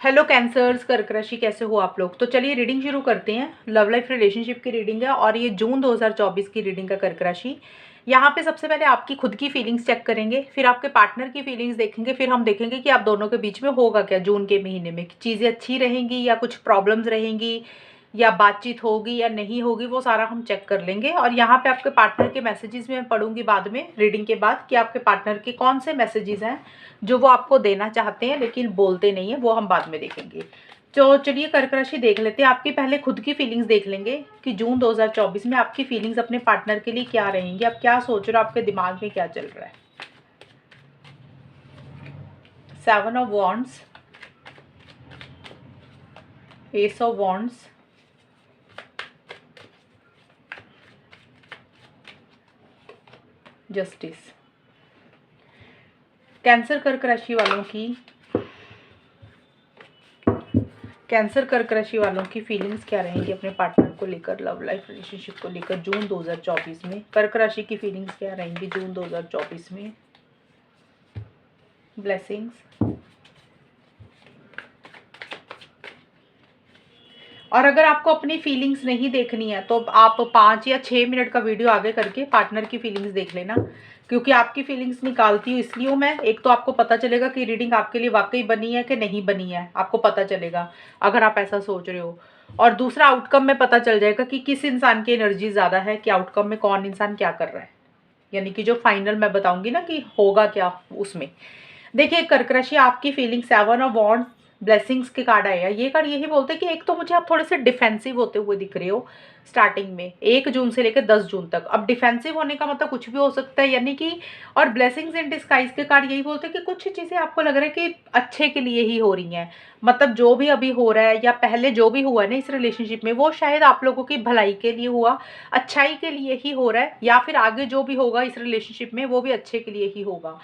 Hello cancers, कर्क राशि, कैसे हो आप लोग। तो चलिए रीडिंग शुरू करते हैं। लव लाइफ रिलेशनशिप की रीडिंग है और ये जून 2024 की रीडिंग है कर्क राशि। यहाँ पे सबसे पहले आपकी खुद की फीलिंग्स चेक करेंगे, फिर आपके पार्टनर की फीलिंग्स देखेंगे, फिर हम देखेंगे कि आप दोनों के बीच में होगा क्या जून के महीने में। चीज़ें अच्छी रहेंगी या कुछ प्रॉब्लम्स रहेंगी या बातचीत होगी या नहीं होगी, वो सारा हम चेक कर लेंगे। और यहाँ पे आपके पार्टनर के मैसेजेस मैं पढ़ूंगी बाद में रीडिंग के बाद कि आपके पार्टनर के कौन से मैसेजेस हैं जो वो आपको देना चाहते हैं लेकिन बोलते नहीं है, वो हम बाद में देखेंगे। तो चलिए कर्क राशि देख लेते हैं। आपकी पहले खुद की फीलिंग्स देख लेंगे कि जून 2024 में आपकी फीलिंग्स अपने पार्टनर के लिए क्या रहेंगी, आप क्या सोच रहे हो, आपके दिमाग में क्या चल रहा है। 7 of wands, S of wands, justice. Cancer कर्क राशि वालों की फीलिंग्स क्या रहेंगी अपने पार्टनर को लेकर, लव लाइफ रिलेशनशिप को लेकर जून 2024 में। कर्क राशि की फीलिंग्स क्या रहेंगी जून 2024 में। ब्लेसिंग्स। और अगर आपको अपनी फीलिंग्स नहीं देखनी है तो आप 5 या 6 मिनट का वीडियो आगे करके पार्टनर की फीलिंग्स देख लेना, क्योंकि आपकी फीलिंग्स निकालती हूँ इसलिए मैं। एक तो आपको पता चलेगा कि रीडिंग आपके लिए वाकई बनी है कि नहीं बनी है, आपको पता चलेगा अगर आप ऐसा सोच रहे हो। और दूसरा, आउटकम में पता चल जाएगा कि किस इंसान की एनर्जी ज़्यादा है, कि आउटकम में कौन इंसान क्या कर रहा है, यानी कि जो फाइनल मैं बताऊंगी ना कि होगा क्या उसमें। देखिए कर्क राशि, आपकी फीलिंग 7 ऑफ वॉन्ड ब्लेसिंग्स के कार्ड आया। ये कार्ड यही बोलते हैं कि एक तो मुझे आप थोड़े से डिफेंसिव होते हुए दिख रहे हो स्टार्टिंग में, 1 जून से लेकर 10 जून तक। अब डिफेंसिव होने का मतलब कुछ भी हो सकता है, यानी कि और ब्लेसिंग्स इन डिस्गाइज के कार्ड यही बोलते हैं कि कुछ चीज़ें आपको लग रहा है कि अच्छे के लिए ही हो रही हैं। मतलब जो भी अभी हो रहा है या पहले जो भी हुआ है ना इस रिलेशनशिप में, वो शायद आप लोगों की भलाई के लिए हुआ, अच्छाई के लिए ही हो रहा है, या फिर आगे जो भी होगा इस रिलेशनशिप में वो भी अच्छे के लिए ही होगा।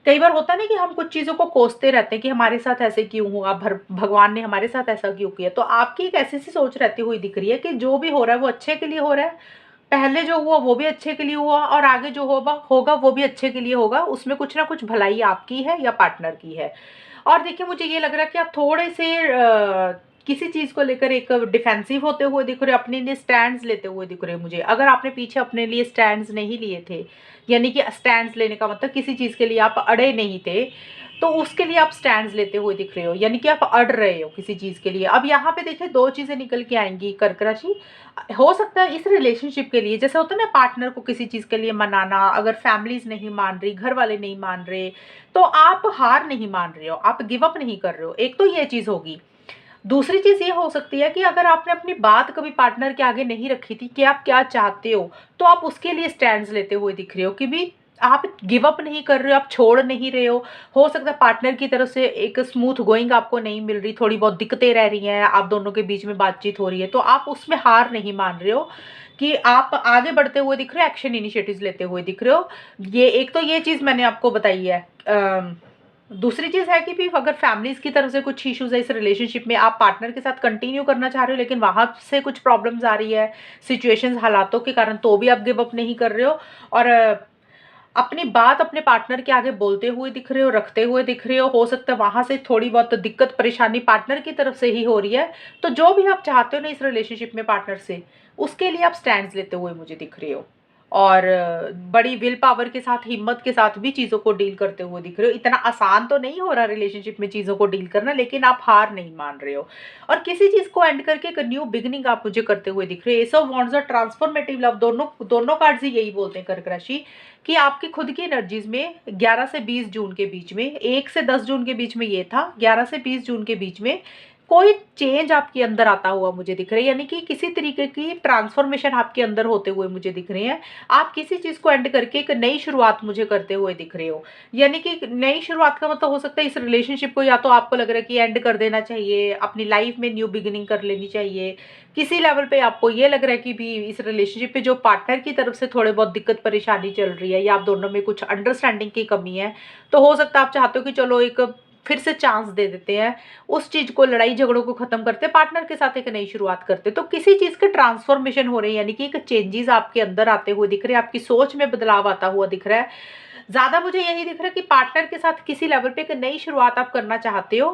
कई बार होता नहीं कि हम कुछ चीज़ों को कोसते रहते हैं कि हमारे साथ ऐसे क्यों हुआ, भगवान ने हमारे साथ ऐसा क्यों किया। तो आपकी एक ऐसी सी सोच रहती हुई दिख रही है कि जो भी हो रहा है वो अच्छे के लिए हो रहा है, पहले जो हुआ वो भी अच्छे के लिए हुआ और आगे जो होगा वो भी अच्छे के लिए होगा। उसमें कुछ ना कुछ भलाई आपकी है या पार्टनर की है। और देखिए मुझे ये लग रहा है कि आप थोड़े से किसी चीज़ को लेकर एक डिफेंसिव होते हुए दिख रहे हो, अपने लिए स्टैंड्स लेते हुए दिख रहे हो मुझे। अगर आपने पीछे अपने लिए स्टैंड्स नहीं लिए थे, यानी कि स्टैंड्स लेने का मतलब किसी चीज़ के लिए आप अड़े नहीं थे, तो उसके लिए आप स्टैंड्स लेते हुए दिख रहे हो, यानी कि आप अड़ रहे हो किसी चीज़ के लिए। अब यहाँ पे देखिए 2 चीज़ें निकल के आएंगी कर्क राशि। हो सकता है इस रिलेशनशिप के लिए, जैसे होता है ना पार्टनर को किसी चीज़ के लिए मनाना, अगर फैमिलीज नहीं मान रही, घर वाले नहीं मान रहे, तो आप हार नहीं मान रहे हो, आप गिव अप नहीं कर रहे हो। एक तो ये चीज़ होगी। दूसरी चीज़ ये हो सकती है कि अगर आपने अपनी बात कभी पार्टनर के आगे नहीं रखी थी कि आप क्या चाहते हो, तो आप उसके लिए स्टैंड्स लेते हुए दिख रहे हो कि भी आप गिव अप नहीं कर रहे हो, आप छोड़ नहीं रहे हो। हो सकता है पार्टनर की तरफ से एक स्मूथ गोइंग आपको नहीं मिल रही, थोड़ी बहुत दिक्कतें रह रही हैं, आप दोनों के बीच में बातचीत हो रही है, तो आप उसमें हार नहीं मान रहे हो, कि आप आगे बढ़ते हुए दिख रहे हो, एक्शन इनिशिएटिव्स लेते हुए दिख रहे हो। ये एक तो ये चीज़ मैंने आपको बताई है। दूसरी चीज़ है कि भी अगर फैमिलीज़ की तरफ से कुछ इश्यूज़ है इस रिलेशनशिप में, आप पार्टनर के साथ कंटिन्यू करना चाह रहे हो लेकिन वहाँ से कुछ प्रॉब्लम्स आ रही है सिचुएशंस, हालातों के कारण, तो भी आप गिव अप नहीं कर रहे हो और अपनी बात अपने पार्टनर के आगे बोलते हुए दिख रहे हो, रखते हुए दिख रहे हो सकता है वहाँ से थोड़ी बहुत दिक्कत परेशानी पार्टनर की तरफ से ही हो रही है। तो जो भी आप चाहते हो ना इस रिलेशनशिप में पार्टनर से, उसके लिए आप स्टैंड्स लेते हुए मुझे दिख रहे हो और बड़ी विल पावर के साथ, हिम्मत के साथ भी चीज़ों को डील करते हुए दिख रहे हो। इतना आसान तो नहीं हो रहा रिलेशनशिप में चीज़ों को डील करना, लेकिन आप हार नहीं मान रहे हो और किसी चीज़ को एंड करके एक न्यू बिगनिंग आप मुझे करते हुए दिख रहे हो। एस ऑफ वॉन्ड्स और ट्रांसफॉर्मेटिव लव, दोनों दोनों कार्ड्स ही यही बोलते हैं कर्क राशि कि आपकी खुद की एनर्जीज में 11 से 20 जून के बीच में, 1 से 10 जून के बीच में ये था, 11 से 20 जून के बीच में कोई चेंज आपके अंदर आता हुआ मुझे दिख रहा है, यानी कि किसी तरीके की ट्रांसफॉर्मेशन आपके अंदर होते हुए मुझे दिख रहे हैं। आप किसी चीज़ को एंड करके एक नई शुरुआत मुझे करते हुए दिख रहे हो, यानी कि नई शुरुआत का मतलब हो सकता है इस रिलेशनशिप को या तो आपको लग रहा है कि एंड कर देना चाहिए, अपनी लाइफ में न्यू बिगिनिंग कर लेनी चाहिए। किसी लेवल पे आपको ये लग रहा है कि भी इस रिलेशनशिप पे जो पार्टनर की तरफ से थोड़े बहुत दिक्कत परेशानी चल रही है या आप दोनों में कुछ अंडरस्टैंडिंग की कमी है, तो हो सकता है आप चाहते हो कि चलो एक फिर से चांस दे देते हैं, उस चीज़ को, लड़ाई झगड़ों को खत्म करते हैं, पार्टनर के साथ एक नई शुरुआत करते हैं। तो किसी चीज़ के ट्रांसफॉर्मेशन हो रहे हैं, यानी कि एक चेंजेस आपके अंदर आते हुए दिख रहे हैं, आपकी सोच में बदलाव आता हुआ दिख रहा है। ज़्यादा मुझे यही दिख रहा है कि पार्टनर के साथ किसी लेवल पे एक नई शुरुआत आप करना चाहते हो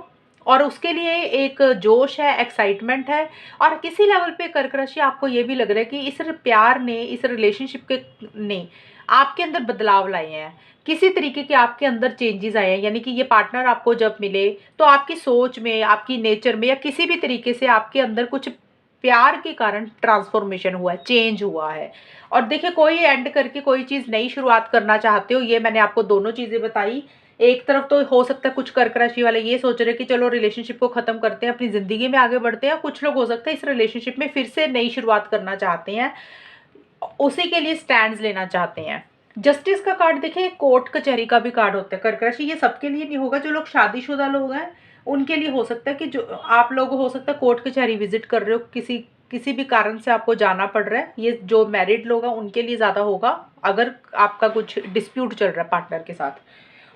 और उसके लिए एक जोश है, एक्साइटमेंट है। और किसी लेवल पे कर्क राशि आपको ये भी लग रहा है कि इस प्यार ने, इस रिलेशनशिप के ने आपके अंदर बदलाव लाए हैं, किसी तरीके के आपके अंदर चेंजेस आए हैं। यानी कि ये पार्टनर आपको जब मिले तो आपकी सोच में, आपकी नेचर में, या किसी भी तरीके से आपके अंदर कुछ प्यार के कारण ट्रांसफॉर्मेशन हुआ है, चेंज हुआ है। और देखिए, कोई एंड करके कोई चीज़ नई शुरुआत करना चाहते हो, ये मैंने आपको दोनों चीज़ें बताई। एक तरफ तो हो सकता है कुछ कर्क राशि वाले ये सोच रहे हैं कि चलो रिलेशनशिप को ख़त्म करते हैं, अपनी ज़िंदगी में आगे बढ़ते हैं। कुछ लोग हो सकता है इस रिलेशनशिप में फिर से नई शुरुआत करना चाहते हैं, उसी के लिए स्टैंड्स लेना चाहते हैं। जस्टिस का कार्ड देखिए, कोर्ट कचहरी का भी कार्ड होता है कर्क राशि। ये सबके लिए नहीं होगा, जो लोग शादीशुदा लोग हैं उनके लिए हो सकता है कि जो आप लोग हो सकता है कोर्ट कचहरी विजिट कर रहे हो, किसी किसी भी कारण से आपको जाना पड़ रहा है। ये जो मैरिड लोग हैं उनके लिए ज़्यादा होगा, अगर आपका कुछ डिस्प्यूट चल रहा है पार्टनर के साथ।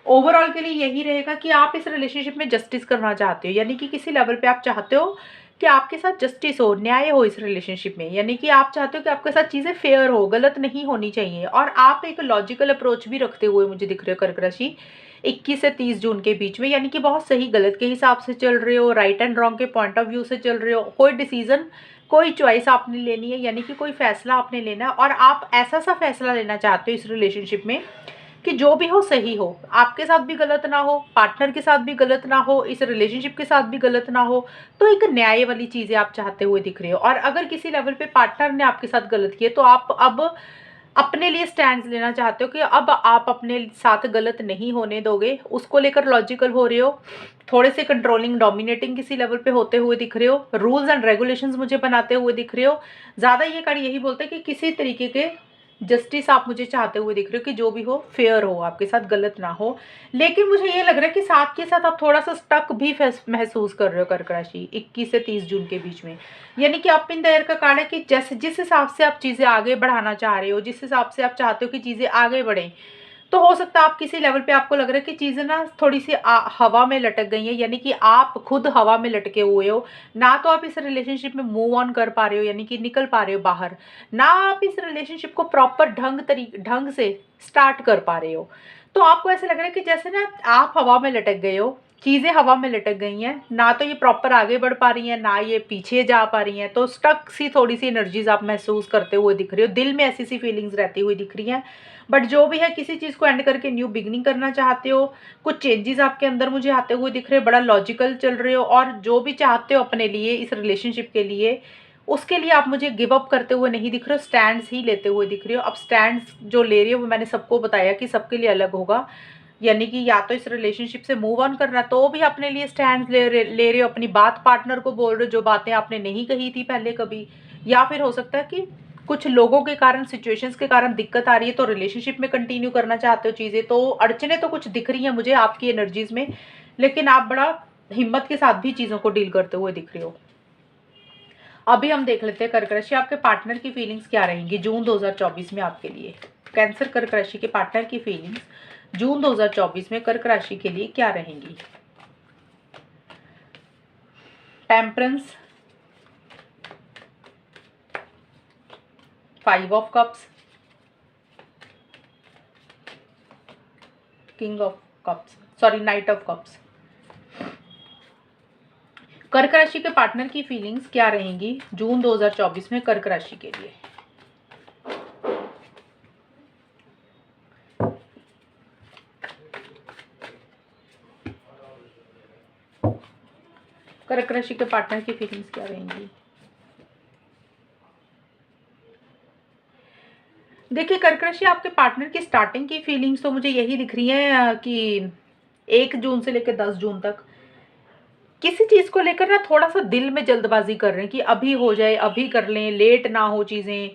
ओवरऑल के लिए यही रहेगा कि आप इस रिलेशनशिप में जस्टिस करना चाहते हो, यानी कि किसी लेवल पे आप चाहते हो कि आपके साथ जस्टिस हो, न्याय हो इस रिलेशनशिप में। यानी कि आप चाहते हो कि आपके साथ चीज़ें फेयर हो, गलत नहीं होनी चाहिए। और आप एक लॉजिकल अप्रोच भी रखते हुए मुझे दिख रहे हो कर्क राशि 21 से 30 जून के बीच में। यानी कि बहुत सही गलत के हिसाब से चल रहे हो, राइट एंड रॉन्ग के पॉइंट ऑफ व्यू से चल रहे हो। कोई डिसीजन, कोई चॉइस आपने लेनी है, यानी कि कोई फैसला आपने लेना है, और आप ऐसा सा फैसला लेना चाहते हो इस रिलेशनशिप में कि जो भी हो सही हो, आपके साथ भी गलत ना हो, पार्टनर के साथ भी गलत ना हो, इस रिलेशनशिप के साथ भी गलत ना हो। तो एक न्याय वाली चीज़ें आप चाहते हुए दिख रहे हो। और अगर किसी लेवल पे पार्टनर ने आपके साथ गलत किया तो आप अब अपने लिए स्टैंड लेना चाहते हो कि अब आप अपने साथ गलत नहीं होने दोगे, उसको लेकर लॉजिकल हो रहे हो। थोड़े से कंट्रोलिंग, डोमिनेटिंग किसी लेवल पे होते हुए दिख रहे हो, रूल्स एंड रेगुलेशंस मुझे बनाते हुए दिख रहे हो। ज़्यादा ये कार्ड यही बोलते हैं कि किसी तरीके के जस्टिस आप मुझे चाहते हुए दिख रहे हो कि जो भी हो फेयर हो, आपके साथ गलत ना हो। लेकिन मुझे ये लग रहा है कि साथ के साथ आप थोड़ा सा स्टक भी महसूस कर रहे हो कर्क राशि 21 से 30 जून के बीच में। यानी कि अप इन द एयर का कार्ड है कि जैसे जिस हिसाब से आप चीज़ें आगे बढ़ाना चाह रहे हो, जिस हिसाब से आप चाहते हो कि चीज़ें आगे बढ़ें, तो हो सकता है आप किसी लेवल पे आपको लग रहा है कि चीज़ें ना थोड़ी सी हवा में लटक गई हैं। यानी कि आप खुद हवा में लटके हुए हो, ना तो आप इस रिलेशनशिप में मूव ऑन कर पा रहे हो, यानी कि निकल पा रहे हो बाहर, ना आप इस रिलेशनशिप को प्रॉपर ढंग से स्टार्ट कर पा रहे हो। तो आपको ऐसा लग रहा है कि जैसे ना आप हवा में लटक गए हो, चीज़ें हवा में लटक गई हैं, ना तो ये प्रॉपर आगे बढ़ पा रही हैं, ना ये पीछे जा पा रही हैं। तो स्टक सी थोड़ी सी एनर्जीज आप महसूस करते हुए दिख रहे हो, दिल में ऐसी सी फीलिंग्स रहती हुई दिख रही हैं। बट जो भी है, किसी चीज़ को एंड करके न्यू बिगनिंग करना चाहते हो। कुछ चेंजेस आपके अंदर मुझे आते हुए दिख रहे हो, बड़ा लॉजिकल चल रहे हो, और जो भी चाहते हो अपने लिए, इस रिलेशनशिप के लिए, उसके लिए आप मुझे गिव अप करते हुए नहीं दिख रहे हो, स्टैंड्स ही लेते हुए दिख रहे हो। अब स्टैंड्स जो ले रहे हो वो मैंने सबको बताया कि सबके लिए अलग होगा। यानी कि या तो इस रिलेशनशिप से मूव ऑन करना, तो भी अपने लिए स्टैंड ले रहे हो, अपनी बात पार्टनर को बोल रहे हो जो बातें आपने नहीं कही थी पहले कभी। या फिर हो सकता है कि कुछ लोगों के कारण, सिचुएशंस के कारण दिक्कत आ रही है, तो रिलेशनशिप में कंटिन्यू करना चाहते हो चीज़ें। तो अड़चने तो कुछ दिख रही हैं मुझे आपकी एनर्जीज में, लेकिन आप बड़ा हिम्मत के साथ भी चीज़ों को डील करते हुए दिख रहे हो। अभी हम देख लेते हैं कर्क राशि आपके पार्टनर की फीलिंग्स क्या रहेंगी जून 2024 में आपके लिए। कैंसर कर्क राशि के पार्टनर की फीलिंग्स जून 2024 में कर्क राशि के लिए क्या रहेंगी। Temperance, 5 of cups, king of cups, sorry night of cups. कर्क राशि के पार्टनर की फीलिंग्स क्या रहेंगी जून 2024 में कर्क राशि के लिए। कर्क राशि के पार्टनर की फीलिंग्स क्या रहेंगी। देखिए, कर्क राशि आपके पार्टनर की स्टार्टिंग की फीलिंग्स तो मुझे यही दिख रही है कि 1 जून से लेकर 10 जून तक किसी चीज़ को लेकर ना थोड़ा सा दिल में जल्दबाजी कर रहे हैं कि अभी हो जाए, अभी कर लें, लेट ना हो चीज़ें।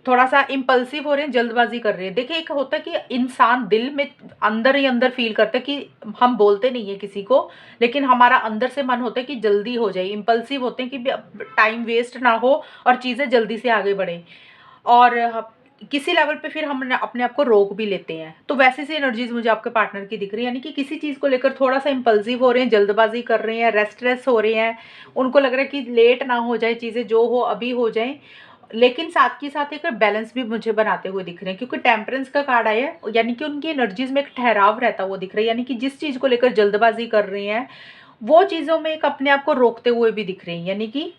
थोड़ा सा इम्पल्सिव हो रहे हैं, जल्दबाजी कर रहे हैं। देखिए, एक होता है कि इंसान दिल में अंदर ही अंदर फील करता है कि हम बोलते नहीं है किसी को, लेकिन हमारा अंदर से मन होता है कि जल्दी हो जाए। इम्पल्सिव होते हैं कि टाइम वेस्ट ना हो और चीज़ें जल्दी से आगे बढ़ें। और किसी लेवल पे फिर हम अपने आप को रोक भी लेते हैं। तो वैसे सी एनर्जीज मुझे आपके पार्टनर की दिख रही है, यानी कि किसी चीज़ को लेकर थोड़ा सा इम्पल्सिव हो रहे हैं, जल्दबाजी कर रहे हैं, रेस्टलेस हो रहे हैं। उनको लग रहा है कि लेट ना हो जाए चीज़ें, जो हो अभी हो जाए। लेकिन साथ के साथ एक बैलेंस भी मुझे बनाते हुए दिख रहे हैं, क्योंकि टेम्परेंस का कार्ड आया है, यानी कि उनकी एनर्जीज में एक ठहराव रहता हुआ दिख रहा है। यानी कि जिस चीज़ को लेकर जल्दबाजी कर रहे हैं वो चीज़ों में एक अपने आप को रोकते हुए भी दिख रहे हैं, यानी कि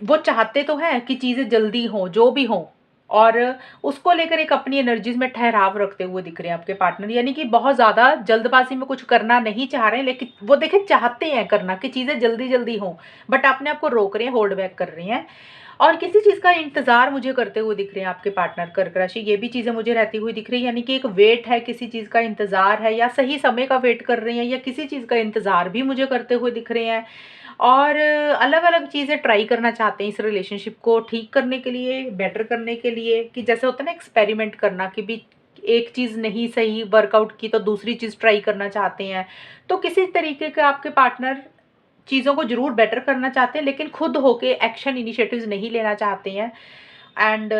वो चाहते तो हैं कि चीज़ें जल्दी हों, जो भी हों, और उसको लेकर एक अपनी एनर्जीज़ में ठहराव रखते हुए दिख रहे हैं आपके पार्टनर। यानी कि बहुत ज़्यादा जल्दबाज़ी में कुछ करना नहीं चाह रहे हैं, लेकिन वो देखिए चाहते हैं करना कि चीज़ें जल्दी-जल्दी हों, बट अपने आप को रोक रहे हैं, होल्ड बैक कर रहे हैं। और किसी चीज़ का इंतज़ार मुझे करते हुए दिख रहे हैं आपके पार्टनर कर्क राशि, ये भी चीज़ें मुझे रहती हुई दिख रही है। यानी कि एक वेट है, किसी चीज़ का इंतज़ार है, या सही समय का वेट कर रहे हैं, या किसी चीज़ का इंतज़ार भी मुझे करते हुए दिख रहे हैं। और अलग-अलग चीज़ें ट्राई करना चाहते हैं इस रिलेशनशिप को ठीक करने के लिए, बेटर करने के लिए, कि जैसे होता है ना एक्सपेरिमेंट करना, कि भी एक चीज़ नहीं सही वर्कआउट की तो दूसरी चीज़ ट्राई करना चाहते हैं। तो किसी तरीके का आपके पार्टनर चीज़ों को ज़रूर बेटर करना चाहते हैं, लेकिन खुद होके एक्शन इनिशिएटिव्स नहीं लेना चाहते हैं। एंड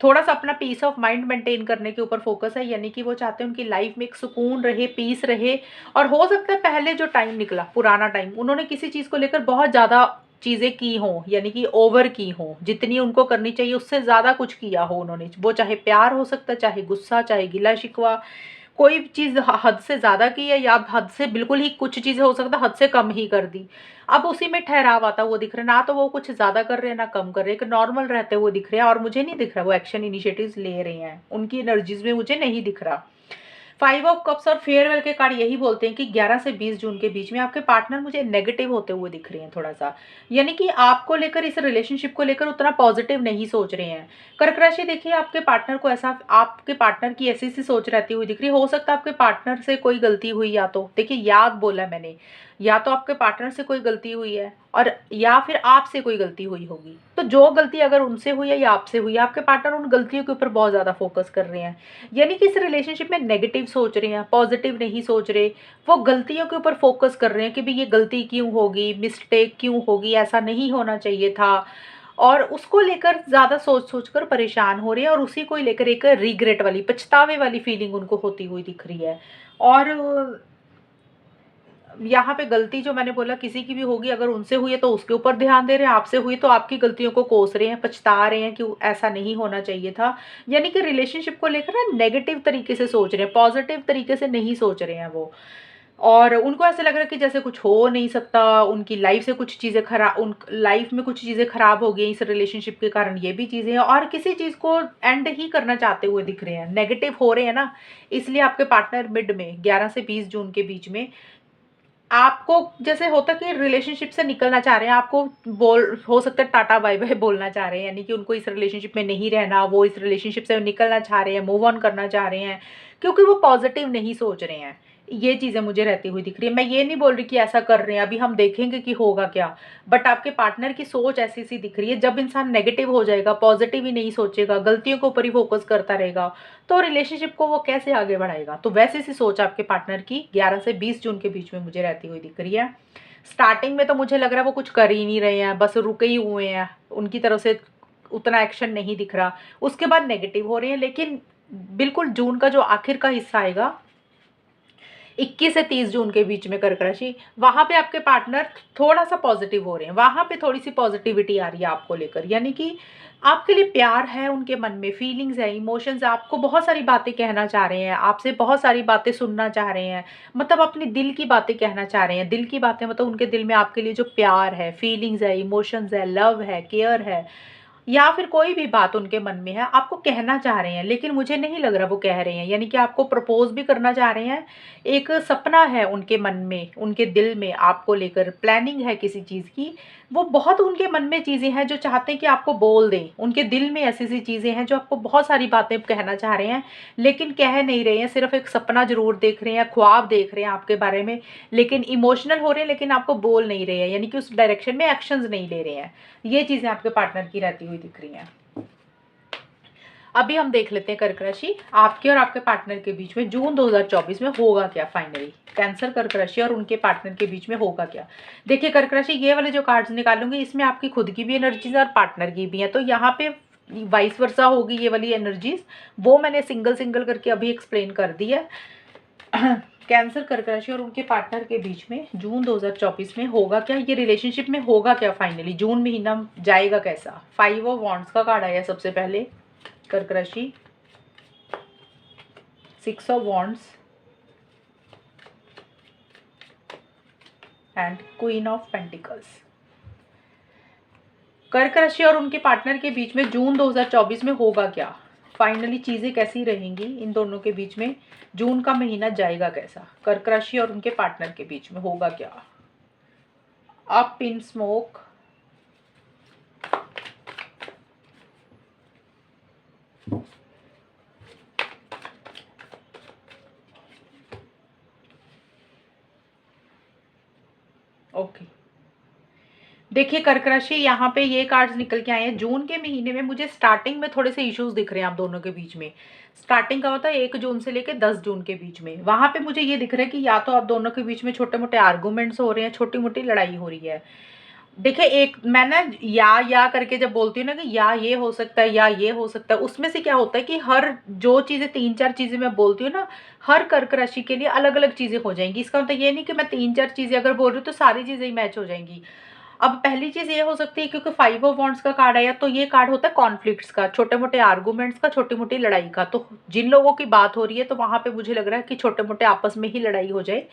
थोड़ा-सा अपना पीस ऑफ माइंड मेंटेन करने के ऊपर फ़ोकस है, यानी कि वो चाहते हैं उनकी लाइफ़ में एक सुकून रहे, पीस रहे। और हो सकता है पहले जो टाइम निकला, पुराना टाइम, उन्होंने किसी चीज़ को लेकर बहुत ज़्यादा चीज़ें की हों, यानी कि ओवर की हों, जितनी उनको करनी चाहिए उससे ज़्यादा कुछ किया हो उन्होंने। वो चाहे प्यार हो सकता है, चाहे गुस्सा, चाहे गिला-शिकवा, कोई चीज़ हद से ज़्यादा की है, या हद से बिल्कुल ही कुछ चीज़ें हो सकता है हद से कम ही कर दी। अब उसी में ठहराव आता हुआ दिख रहा है, ना तो वो कुछ ज़्यादा कर रहे हैं, ना कम कर रहे हैं, एक नॉर्मल रहते हुए दिख रहे हैं। और मुझे नहीं दिख रहा वो एक्शन इनिशिएटिव्स ले रहे हैं, उनकी एनर्जीज़ में मुझे नहीं दिख रहा। 5 ऑफ कप्स और फेयरवेल के कार्ड यही बोलते हैं कि 11 से 20 जून के बीच में आपके पार्टनर मुझे नेगेटिव होते हुए दिख रहे हैं थोड़ा-सा। यानी कि आपको लेकर, इस रिलेशनशिप को लेकर उतना पॉजिटिव नहीं सोच रहे हैं। कर्क राशि देखिए, आपके पार्टनर को ऐसा, आपके पार्टनर की ऐसी-ऐसी सोच रहती हुई दिख रही है। हो सकता है आपके पार्टनर से कोई गलती हुई, या तो देखिए याद बोला मैंने, या तो आपके पार्टनर से कोई गलती हुई है, और या फिर आपसे कोई गलती हुई होगी। तो जो गलती अगर उनसे हुई है या आपसे हुई है, आपके पार्टनर उन गलतियों के ऊपर बहुत ज़्यादा फोकस कर रहे हैं। यानी कि इस रिलेशनशिप में नेगेटिव सोच रहे हैं, पॉजिटिव नहीं सोच रहे। वो गलतियों के ऊपर फोकस कर रहे हैं कि भाई ये गलती क्यों होगी, मिस्टेक क्यों होगी, ऐसा नहीं होना चाहिए था। और उसको लेकर ज़्यादा सोच-सोच कर परेशान हो रहे हैं, और उसी को लेकर एक रिग्रेट वाली, पछतावे वाली फीलिंग उनको होती हुई दिख रही है। और यहाँ पे गलती जो मैंने बोला किसी की भी होगी, अगर उनसे हुई है तो उसके ऊपर ध्यान दे रहे हैं, आपसे हुई तो आपकी गलतियों को कोस रहे हैं, पछता रहे हैं कि ऐसा नहीं होना चाहिए था। यानी कि रिलेशनशिप को लेकर ना नेगेटिव तरीके से सोच रहे हैं, पॉजिटिव तरीके से नहीं सोच रहे हैं वो। और उनको ऐसा लग रहा है कि जैसे कुछ हो नहीं सकता, उनकी लाइफ से कुछ चीज़ें खराब, उन लाइफ में कुछ चीज़ें खराब हो गई इस रिलेशनशिप के कारण, ये भी चीज़ें हैं। और किसी चीज़ को एंड ही करना चाहते हुए दिख रहे हैं, नेगेटिव हो रहे हैं ना, इसलिए आपके पार्टनर मिड में 11 से 20 जून के बीच में आपको, जैसे होता है कि रिलेशनशिप से निकलना चाह रहे हैं, आपको बोल हो सकता है टाटा बाय बाय बोलना चाह रहे हैं, यानी कि उनको इस रिलेशनशिप में नहीं रहना, वो इस रिलेशनशिप से निकलना चाह रहे हैं, मूव ऑन करना चाह रहे हैं, क्योंकि वो पॉजिटिव नहीं सोच रहे हैं। ये चीज़ें मुझे रहती हुई दिख रही है। मैं ये नहीं बोल रही कि ऐसा कर रहे हैं, अभी हम देखेंगे कि होगा क्या। बट आपके पार्टनर की सोच ऐसी-सी दिख रही है, जब इंसान नेगेटिव हो जाएगा, पॉजिटिव ही नहीं सोचेगा, गलतियों के ऊपर ही फोकस करता रहेगा, तो रिलेशनशिप को वो कैसे आगे बढ़ाएगा। तो वैसी सी सोच आपके पार्टनर की 11 से 20 जून के बीच में मुझे रहती हुई दिख रही है। स्टार्टिंग में तो मुझे लग रहा है वो कुछ कर ही नहीं रहे हैं, बस रुके ही हुए हैं, उनकी तरफ से उतना एक्शन नहीं दिख रहा। उसके बाद नेगेटिव हो रहे हैं, लेकिन बिल्कुल जून का जो आखिर का हिस्सा आएगा, 21 से 30 जून के बीच में कर्क राशि, वहाँ पे आपके पार्टनर थोड़ा-सा पॉज़िटिव हो रहे हैं। वहाँ पे थोड़ी-सी पॉज़िटिविटी आ रही है आपको लेकर, यानी कि आपके लिए प्यार है उनके मन में, फीलिंग्स है, इमोशंस है, आपको बहुत सारी बातें कहना चाह रहे हैं, आपसे बहुत सारी बातें सुनना चाह रहे हैं। मतलब अपने दिल की बातें कहना चाह रहे हैं। दिल की बातें मतलब उनके दिल में आपके लिए जो प्यार है, फीलिंग्स है, इमोशंस है, लव है, केयर है, या फिर कोई भी बात उनके मन में है, आपको कहना चाह रहे हैं, लेकिन मुझे नहीं लग रहा वो कह रहे हैं। यानी कि आपको प्रपोज़ भी करना चाह रहे हैं। एक सपना है उनके मन में, उनके दिल में आपको लेकर प्लानिंग है किसी चीज़ की। वो बहुत उनके मन में चीज़ें हैं जो चाहते हैं कि आपको बोल दें। उनके दिल में ऐसी-ऐसी चीज़ें हैं जो आपको बहुत सारी बातें कहना चाह रहे हैं, लेकिन कह नहीं रहे हैं। सिर्फ़ एक सपना ज़रूर देख रहे हैं, ख्वाब देख रहे हैं आपके बारे में, लेकिन इमोशनल हो रहे हैं, लेकिन आपको बोल नहीं रहे हैं, यानी कि उस डायरेक्शन में एक्शंस नहीं ले रहे हैं। ये चीज़ें आपके पार्टनर की रहती हुई दिख रही हैं। अभी हम देख लेते हैं कर्क राशि, आपके और आपके पार्टनर के बीच में जून 2024 में होगा क्या फाइनली। कैंसर, कर्क राशि और उनके पार्टनर के बीच में होगा क्या। देखिए कर्क राशि, ये वाले जो कार्ड्स निकालूंगी इसमें आपकी खुद की भी एनर्जीज और पार्टनर की भी है, तो यहाँ पे वाइस वर्सा होगी ये वाली एनर्जीज, वो मैंने सिंगल सिंगल करके अभी एक्सप्लेन कर दी है। कैंसर, कर्क राशि और उनके पार्टनर के बीच में जून 2024 में होगा क्या, ये रिलेशनशिप में होगा क्या फाइनली, जून महीना जाएगा कैसा। 5 ऑफ वॉन्ड्स का कार्ड आया सबसे पहले कर्क राशि, 6 of wands, and queen of pentacles. कर्क राशि और उनके पार्टनर के बीच में जून 2024 में होगा क्या? फाइनली चीज़ें कैसी रहेंगी इन दोनों के बीच में? जून का महीना जाएगा कैसा? कर्क राशि और उनके पार्टनर के बीच में होगा क्या? Up in smoke, okay. देखिए कर्क राशि, यहाँ पे ये कार्ड्स निकल के आए हैं। जून के महीने में मुझे स्टार्टिंग में थोड़े से इश्यूज दिख रहे हैं आप दोनों के बीच में। स्टार्टिंग का होता है 1 जून से लेकर 10 जून के बीच में। वहाँ पे मुझे ये दिख रहा है कि या तो आप दोनों के बीच में छोटे मोटे आर्गूमेंट्स हो रहे हैं, छोटी मोटी लड़ाई हो रही है। देखिए एक मैं ना या करके जब बोलती हूँ ना कि या ये हो सकता है या ये हो सकता है, उसमें से क्या होता है कि हर जो चीज़ें 3-4 चीज़ें मैं बोलती हूँ ना, हर कर्क राशि के लिए अलग अलग चीज़ें हो जाएंगी। इसका मतलब ये नहीं कि मैं 3-4 चीज़ें अगर बोल रही हूँ तो सारी चीज़ें ही मैच हो जाएंगी। अब पहली चीज़ ये हो सकती है, क्योंकि 5 ऑफ वॉन्ड्स का कार्ड आया तो ये कार्ड होता है कॉन्फ्लिक्ट्स का, छोटे मोटे आर्गूमेंट्स का, छोटी मोटी लड़ाई का। तो जिन लोगों की बात हो रही है तो वहाँ पे मुझे लग रहा है कि छोटे मोटे आपस में ही लड़ाई हो जाए।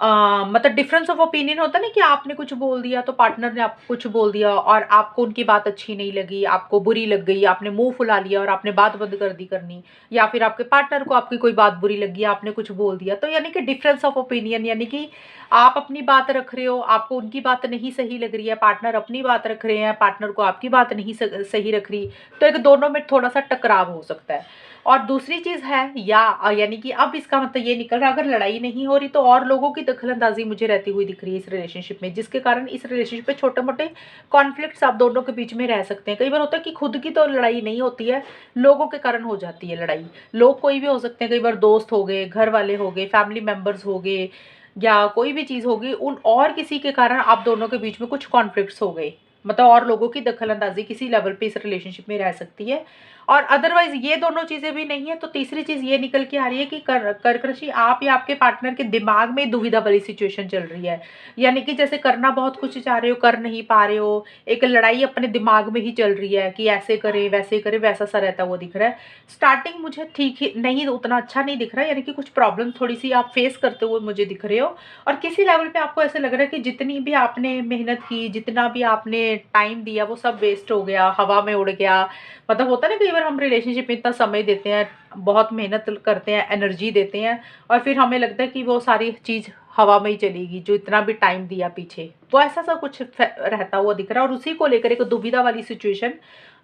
मतलब डिफरेंस ऑफ ओपिनियन होता है ना कि आपने कुछ बोल दिया तो पार्टनर ने आपको कुछ बोल दिया और आपको उनकी बात अच्छी नहीं लगी, आपको बुरी लग गई, आपने मुंह फुला लिया और आपने बात बंद कर दी करनी, या फिर आपके पार्टनर को आपकी कोई बात बुरी लगी, आपने कुछ बोल दिया। तो यानी कि डिफरेंस ऑफ ओपिनियन, यानी कि आप अपनी बात रख रहे हो, आपको उनकी बात नहीं सही लग रही है, पार्टनर अपनी बात रख रहे हैं, पार्टनर को आपकी बात नहीं सही रख रही, तो एक दोनों में थोड़ा सा टकराव हो सकता है। और दूसरी चीज़ है यानी कि अब इसका मतलब ये निकल रहा है, अगर लड़ाई नहीं हो रही तो और लोगों की दखलंदाजी मुझे रहती हुई दिख रही है इस रिलेशनशिप में, जिसके कारण इस रिलेशनशिप में छोटे मोटे कॉन्फ्लिक्ट्स आप दोनों के बीच में रह सकते हैं। कई बार होता है कि खुद की तो लड़ाई नहीं होती है, लोगों के कारण हो जाती है लड़ाई। लोग कोई भी हो सकते हैं, कई बार दोस्त हो गए, घर वाले हो गए, फैमिली मेम्बर्स हो गए, या कोई भी चीज़ होगी, उन और किसी के कारण आप दोनों के बीच में कुछ कॉन्फ्लिक्ट्स हो गए, मतलब और लोगों की दखलंदाजी किसी लेवल पे इस रिलेशनशिप में रह सकती है। और अदरवाइज ये दोनों चीज़ें भी नहीं है तो तीसरी चीज़ ये निकल के आ रही है कि कर्क राशि आप या आपके पार्टनर के दिमाग में दुविधा वाली सिचुएशन चल रही है। यानी कि जैसे करना बहुत कुछ चाह रहे हो, कर नहीं पा रहे हो, एक लड़ाई अपने दिमाग में ही चल रही है कि ऐसे करे वैसे करे, वैसा सा रहता वो दिख रहा है। स्टार्टिंग मुझे ठीक ही नहीं, उतना अच्छा नहीं दिख रहा है, यानी कि कुछ प्रॉब्लम थोड़ी सी आप फेस करते हुए मुझे दिख रहे हो। और किसी लेवल पे आपको ऐसा लग रहा है कि जितनी भी आपने मेहनत की, जितना भी आपने टाइम दिया, वो सब वेस्ट हो गया, हवा में उड़ गया। मतलब होता है ना, कई बार हम रिलेशनशिप में इतना समय देते हैं, बहुत मेहनत करते हैं, एनर्जी देते हैं, और फिर हमें लगता है कि वो सारी चीज़ हवा में ही चलेगी, जो इतना भी टाइम दिया पीछे। तो ऐसा सा कुछ रहता हुआ दिख रहा है, और उसी को लेकर एक दुविधा वाली सिचुएशन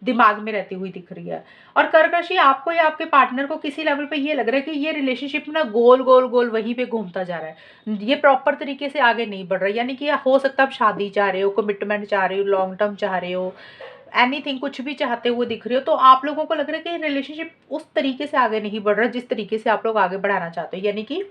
दिमाग में रहती हुई दिख रही है। और कर्क राशि आपको या आपके पार्टनर को किसी लेवल पे ये लग रहा है कि ये रिलेशनशिप ना गोल गोल गोल वहीं पे घूमता जा रहा है, ये प्रॉपर तरीके से आगे नहीं बढ़ रहा है। यानी कि हो सकता है आप शादी चाह रहे हो, कमिटमेंट चाह रहे हो, लॉन्ग टर्म चाह रहे हो, एनीथिंग कुछ भी चाहते हुए दिख रहे हो, तो आप लोगों को लग रहा है कि रिलेशनशिप उस तरीके से आगे नहीं बढ़ रहा जिस तरीके से आप लोग आगे बढ़ाना चाहते हो। यानी कि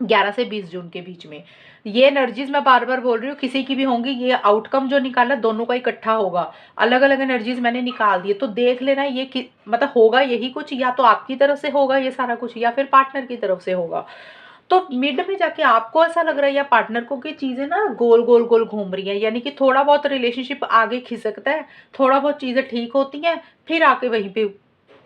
11 से 20 जून के बीच में ये एनर्जीज मैं बार बार बोल रही हूँ, किसी की भी होंगी, ये आउटकम जो निकाला दोनों का इकट्ठा होगा। अलग अलग एनर्जीज मैंने निकाल दी, तो देख लेना ये मतलब होगा यही कुछ, या तो आपकी तरफ से होगा ये सारा कुछ, या फिर पार्टनर की तरफ से होगा। तो मिड में जाके आपको ऐसा लग रहा है या पार्टनर को कि चीज़ें ना गोल गोल गोल घूम रही हैं, यानी कि थोड़ा बहुत रिलेशनशिप आगे खिसकता है, थोड़ा बहुत चीज़ें ठीक होती हैं, फिर आके वहीं पे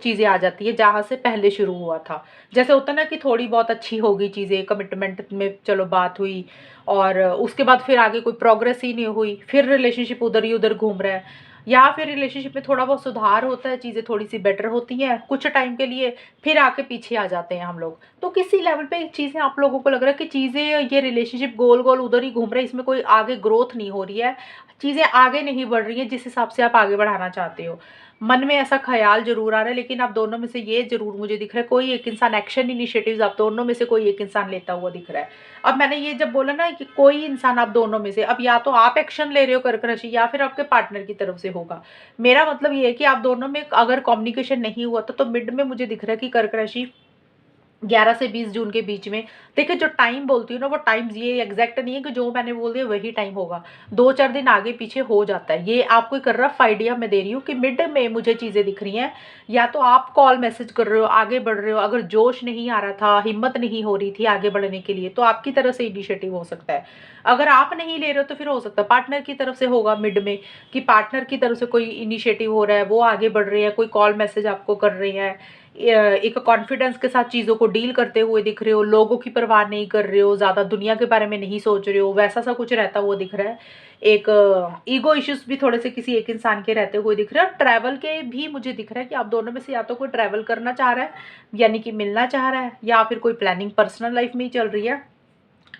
चीज़ें आ जाती है जहाँ से पहले शुरू हुआ था। जैसे होता है ना कि थोड़ी बहुत अच्छी हो गई चीज़ें, कमिटमेंट में चलो बात हुई, और उसके बाद फिर आगे कोई प्रोग्रेस ही नहीं हुई, फिर रिलेशनशिप उधर ही उधर घूम रहा है। या फिर रिलेशनशिप में थोड़ा बहुत सुधार होता है, चीज़ें थोड़ी सी बेटर होती हैं कुछ टाइम के लिए, फिर आके पीछे आ जाते हैं हम लोग। तो किसी लेवल पे चीज़ें आप लोगों को लग रहा है कि चीज़ें ये रिलेशनशिप गोल गोल उधर ही घूम रहा है, इसमें कोई आगे ग्रोथ नहीं हो रही है, चीज़ें आगे नहीं बढ़ रही हैं जिस हिसाब से आप आगे बढ़ाना चाहते हो। मन में ऐसा ख्याल ज़रूर आ रहा है, लेकिन आप दोनों में से ये ज़रूर मुझे दिख रहा है, कोई एक इंसान एक्शन इनिशिएटिव्स आप दोनों में से कोई एक इंसान लेता हुआ दिख रहा है। अब मैंने ये जब बोला ना कि कोई इंसान आप दोनों में से, अब या तो आप एक्शन ले रहे हो कर्क राशि, या फिर आपके पार्टनर की तरफ से होगा। मेरा मतलब ये है कि आप दोनों में अगर कम्युनिकेशन नहीं हुआ तो मिड में मुझे दिख रहा है कि कर्क राशि 11 से 20 जून के बीच में, देखिए जो टाइम बोलती हूँ ना, वो टाइम ये एग्जैक्ट नहीं है कि जो मैंने बोल दिया वही टाइम होगा, 2-4 दिन आगे पीछे हो जाता है। ये आपको एक रफ आइडिया मैं दे रही हूँ कि मिड में मुझे चीज़ें दिख रही हैं। या तो आप कॉल मैसेज कर रहे हो, आगे बढ़ रहे हो, अगर जोश नहीं आ रहा था, हिम्मत नहीं हो रही थी आगे बढ़ने के लिए, तो आपकी तरफ से इनिशिएटिव हो सकता है। अगर आप नहीं ले रहे हो तो फिर हो सकता है पार्टनर की तरफ से होगा मिड में, कि पार्टनर की तरफ से कोई इनिशिएटिव हो रहा है, वो आगे बढ़ रहे हैं, कोई कॉल मैसेज आपको कर रहे हैं, एक कॉन्फिडेंस के साथ चीज़ों को डील करते हुए दिख रहे हो, लोगों की परवाह नहीं कर रहे हो, ज़्यादा दुनिया के बारे में नहीं सोच रहे हो, वैसा सा कुछ रहता हुआ दिख रहा है। एक ईगो इश्यूज भी थोड़े से किसी एक इंसान के रहते हुए दिख रहे हैं, और ट्रैवल के भी मुझे दिख रहा है कि आप दोनों में से या तो कोई ट्रैवल करना चाह रहा है, यानी कि मिलना चाह रहा है, या फिर कोई प्लानिंग पर्सनल लाइफ में ही चल रही है।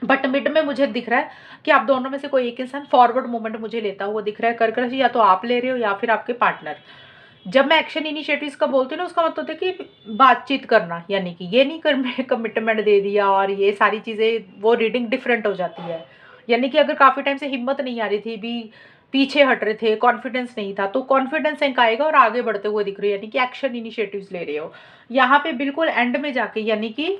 बट मिड में मुझे दिख रहा है कि आप दोनों में से कोई एक इंसान फॉरवर्ड मूवमेंट मुझे लेता हुआ दिख रहा है। कर्क राशि, या तो आप ले रहे हो या फिर आपके पार्टनर। जब मैं एक्शन इनिशिएटिव्स का बोलती हूँ ना, उसका मतलब होता है कि बातचीत करना, यानी कि ये नहीं कर मैं कमिटमेंट दे दिया और ये सारी चीज़ें, वो रीडिंग डिफरेंट हो जाती है। यानी कि अगर काफ़ी टाइम से हिम्मत नहीं आ रही थी, भी पीछे हट रहे थे, कॉन्फिडेंस नहीं था, तो कॉन्फिडेंस एक आएगा और आगे बढ़ते हुए दिख रही हो, यानी कि एक्शन इनिशिएटिव्स ले रहे हो। यहाँ पे बिल्कुल एंड में जाके, यानी कि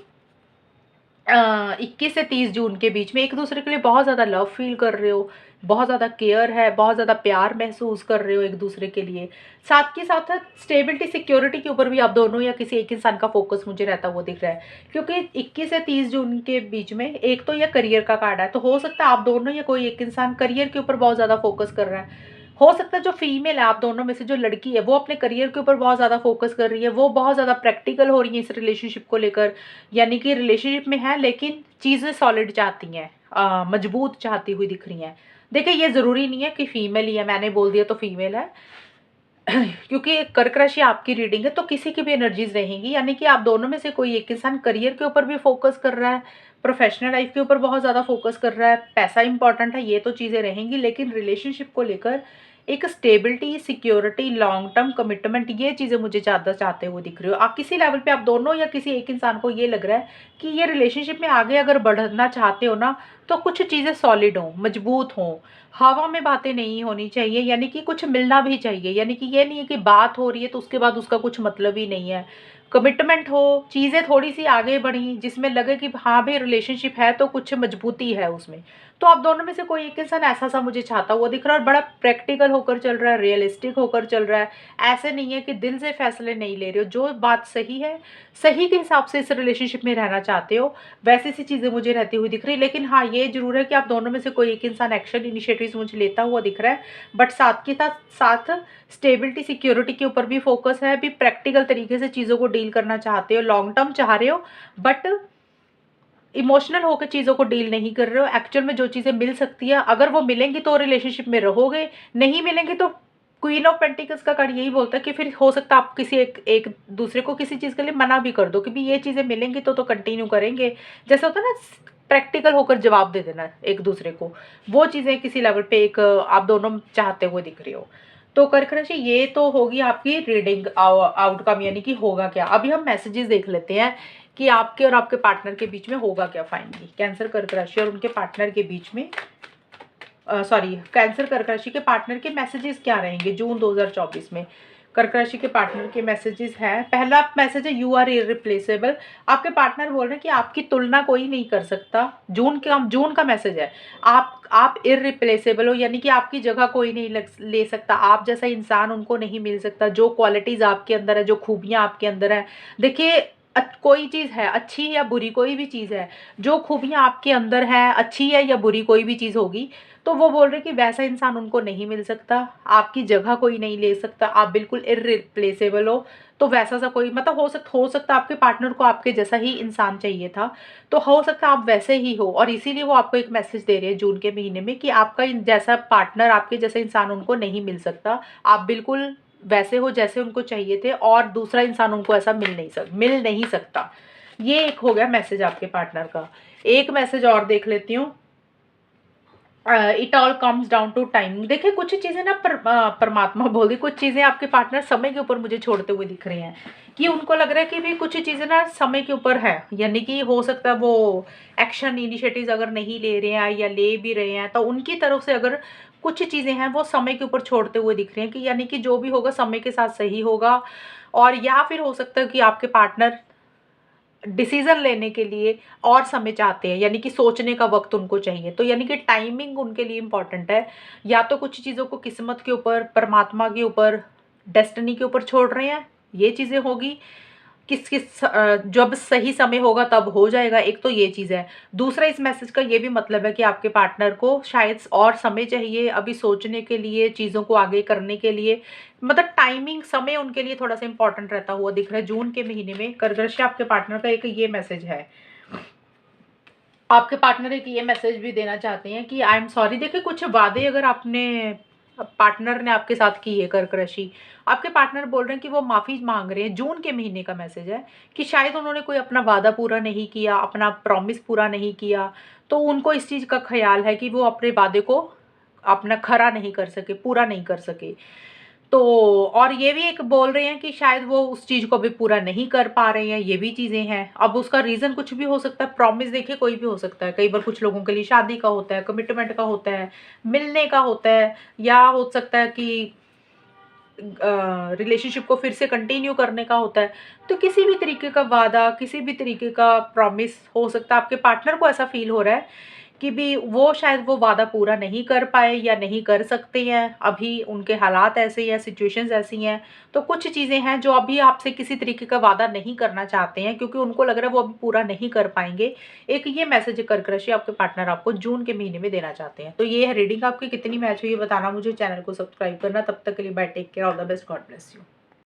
21 से 30 जून के बीच में एक दूसरे के लिए बहुत ज़्यादा लव फील कर रहे हो, बहुत ज़्यादा केयर है, बहुत ज़्यादा प्यार महसूस कर रहे हो एक दूसरे के लिए। साथ के साथ स्टेबिलिटी सिक्योरिटी के ऊपर भी आप दोनों या किसी एक इंसान का फोकस मुझे रहता हुआ दिख रहा है, क्योंकि 21 से 30 जून के बीच में एक तो यह करियर का कार्ड है, तो हो सकता है आप दोनों या कोई एक इंसान करियर के ऊपर बहुत ज़्यादा फोकस कर रहा है। हो सकता है जो फीमेल है आप दोनों में से, जो लड़की है, वो अपने करियर के ऊपर बहुत ज़्यादा फोकस कर रही है, वो बहुत ज़्यादा प्रैक्टिकल हो रही है इस रिलेशनशिप को लेकर, यानी कि रिलेशनशिप में है लेकिन चीज़ें सॉलिड चाहती हैं, मजबूत चाहती हुई दिख रही हैं। देखिए, ये ज़रूरी नहीं है कि फीमेल ही है, मैंने बोल दिया तो फीमेल है। क्योंकि कर्क राशि आपकी रीडिंग है, तो किसी की भी एनर्जीज रहेंगी, यानी कि आप दोनों में से कोई एक इंसान करियर के ऊपर भी फोकस कर रहा है, प्रोफेशनल लाइफ के ऊपर बहुत ज़्यादा फोकस कर रहा है, पैसा इंपॉर्टेंट है, ये तो चीज़ें रहेंगी, लेकिन रिलेशनशिप को लेकर एक stability, security, long term commitment, ये चीज़ें मुझे ज़्यादा चाहते हुए दिख रही हो। आप किसी लेवल पे, आप दोनों या किसी एक इंसान को ये लग रहा है कि ये रिलेशनशिप में आगे अगर बढ़ना चाहते हो ना, तो कुछ चीज़ें सॉलिड हों, मजबूत हों, हवा में बातें नहीं होनी चाहिए, यानी कि कुछ मिलना भी चाहिए, यानी कि ये नहीं है कि बात हो रही है तो उसके बाद उसका कुछ मतलब ही नहीं है। कमिटमेंट हो, चीज़ें थोड़ी सी आगे बढ़ी, जिसमें लगे कि हाँ भाई रिलेशनशिप है तो कुछ मजबूती है उसमें। तो आप दोनों में से कोई एक इंसान ऐसा सा मुझे चाहता हुआ दिख रहा है, और बड़ा प्रैक्टिकल होकर चल रहा है, रियलिस्टिक होकर चल रहा है। ऐसे नहीं है कि दिल से फैसले नहीं ले रहे हो, जो बात सही है, सही के हिसाब से इस रिलेशनशिप में रहना चाहते हो, वैसी सी चीज़ें मुझे रहती हुई दिख रही। लेकिन हाँ, ये जरूर है कि आप दोनों में से कोई एक इंसान एक्शन इनिशिएटिव्स मुझे लेता हुआ दिख रहा है, बट साथ के साथ साथ स्टेबिलिटी, सिक्योरिटी के ऊपर भी फोकस है, भी प्रैक्टिकल तरीके से चीज़ों को डील करना चाहते हो, लॉन्ग टर्म चाह रहे हो, बट इमोशनल होकर चीज़ों को डील नहीं कर रहे हो। एक्चुअल में जो चीज़ें मिल सकती है, अगर वो मिलेंगी तो रिलेशनशिप में रहोगे, नहीं मिलेंगी तो क्वीन ऑफ पेंटिकल्स का कार्ड यही बोलता है कि फिर हो सकता है आप किसी एक दूसरे को किसी चीज़ के लिए मना भी कर दो कि भी ये चीज़ें मिलेंगी तो कंटिन्यू करेंगे। जैसे होता है ना, प्रैक्टिकल होकर जवाब दे देना एक दूसरे को, वो चीज़ें किसी लेवल पे एक आप दोनों चाहते हुए दिख रही हो। तो कर्क राशि, ये तो होगी आपकी रीडिंग आउटकम, यानी कि होगा क्या। अभी हम मैसेजेस देख लेते हैं कि आपके और आपके पार्टनर के बीच में होगा क्या फाइनली। कैंसर कर्क राशि और उनके पार्टनर के बीच में, सॉरी, कैंसर कर्क राशि के पार्टनर के मैसेजेस क्या रहेंगे जून 2024 में। कर्क राशि के पार्टनर के मैसेजेस हैं, पहला मैसेज है यू आर इररिप्लेसेबल। आपके पार्टनर बोल रहे हैं कि आपकी तुलना कोई नहीं कर सकता। जून का मैसेज है, आप इररिप्लेसेबल हो, यानी कि आपकी जगह कोई नहीं ले सकता, आप जैसा इंसान उनको नहीं मिल सकता। जो क्वालिटीज़ आपके अंदर है, जो खूबियाँ आपके अंदर है, देखिए कोई चीज़ है अच्छी या बुरी, कोई भी चीज़ है, जो खूबियाँ आपके अंदर है, अच्छी है या बुरी कोई भी चीज़ होगी, तो वो बोल रहे कि वैसा इंसान उनको नहीं मिल सकता, आपकी जगह कोई नहीं ले सकता, आप बिल्कुल इररिप्लेसेबल हो। तो वैसा सा कोई, मतलब हो सकता आपके पार्टनर को आपके जैसा ही इंसान चाहिए था, तो हो सकता आप वैसे ही हो, और इसीलिए वो आपको एक मैसेज दे रहे हैं जून के महीने में कि आपका जैसा पार्टनर, आपके जैसा इंसान उनको नहीं मिल सकता। आप बिल्कुल वैसे हो जैसे उनको चाहिए थे, और दूसरा इंसान उनको ऐसा मिल नहीं सकता। ये एक हो गया मैसेज आपके पार्टनर का। एक मैसेज और देख लेती हूँ, it all comes down to time. देखिए, कुछ चीज़ें ना परमात्मा बोल दी, कुछ चीज़ें आपके पार्टनर समय के ऊपर मुझे छोड़ते हुए दिख रही हैं, कि उनको लग रहा है कि भी कुछ चीज़ें ना समय के ऊपर है, यानी कि हो सकता है वो एक्शन इनिशिएटिव्स अगर नहीं ले रहे हैं या ले भी रहे हैं, तो उनकी तरफ से अगर कुछ चीज़ें हैं वो समय के ऊपर छोड़ते हुए दिख रही हैं, कि यानी कि जो भी होगा समय के साथ सही होगा। और या फिर हो सकता है कि आपके पार्टनर डिसीजन लेने के लिए और समय चाहते हैं, यानी कि सोचने का वक्त उनको चाहिए, तो यानी कि टाइमिंग उनके लिए इम्पॉर्टेंट है। या तो कुछ चीज़ों को किस्मत के ऊपर, परमात्मा के ऊपर, डेस्टिनी के ऊपर छोड़ रहे हैं, ये चीज़ें होगी, जब सही समय होगा तब हो जाएगा, एक तो ये चीज़ है। दूसरा, इस मैसेज का ये भी मतलब है कि आपके पार्टनर को शायद और समय चाहिए अभी सोचने के लिए, चीज़ों को आगे करने के लिए, मतलब टाइमिंग, समय उनके लिए थोड़ा सा इंपॉर्टेंट रहता हुआ दिख रहा है जून के महीने में। कर्क राशि आपके पार्टनर का एक ये मैसेज है। आपके पार्टनर एक ये मैसेज भी देना चाहते हैं कि आई एम सॉरी। देखिए, कुछ वादे अगर आपने, पार्टनर ने आपके साथ की है, कर्क राशि, आपके पार्टनर बोल रहे हैं कि वो माफ़ी मांग रहे हैं। जून के महीने का मैसेज है कि शायद उन्होंने कोई अपना वादा पूरा नहीं किया, अपना प्रॉमिस पूरा नहीं किया, तो उनको इस चीज़ का ख्याल है कि वो अपने वादे को अपना खरा नहीं कर सके, पूरा नहीं कर सके। तो और ये भी एक बोल रहे हैं कि शायद वो उस चीज़ को अभी पूरा नहीं कर पा रहे हैं, ये भी चीज़ें हैं। अब उसका रीज़न कुछ भी हो सकता है, प्रॉमिस देखिए कोई भी हो सकता है। कई बार कुछ लोगों के लिए शादी का होता है, कमिटमेंट का होता है, मिलने का होता है, या हो सकता है कि रिलेशनशिप को फिर से कंटिन्यू करने का होता है। तो किसी भी तरीके का वादा, किसी भी तरीके का प्रॉमिस हो सकता है। आपके पार्टनर को ऐसा फ़ील हो रहा है कि भी वो शायद वो वादा पूरा नहीं कर पाए या नहीं कर सकते हैं, अभी उनके हालात ऐसे हैं, सिचुएशंस ऐसी हैं। तो कुछ चीज़ें हैं जो अभी आपसे किसी तरीके का वादा नहीं करना चाहते हैं, क्योंकि उनको लग रहा है वो अभी पूरा नहीं कर पाएँगे। एक ये मैसेज कर्क राशि आपके पार्टनर आपको जून के महीने में देना चाहते हैं। तो ये है रीडिंग, आपकी कितनी मैच हुई है बताना मुझे, चैनल को सब्सक्राइब करना। तब तक के लिए bye, take care, all the best, God bless you.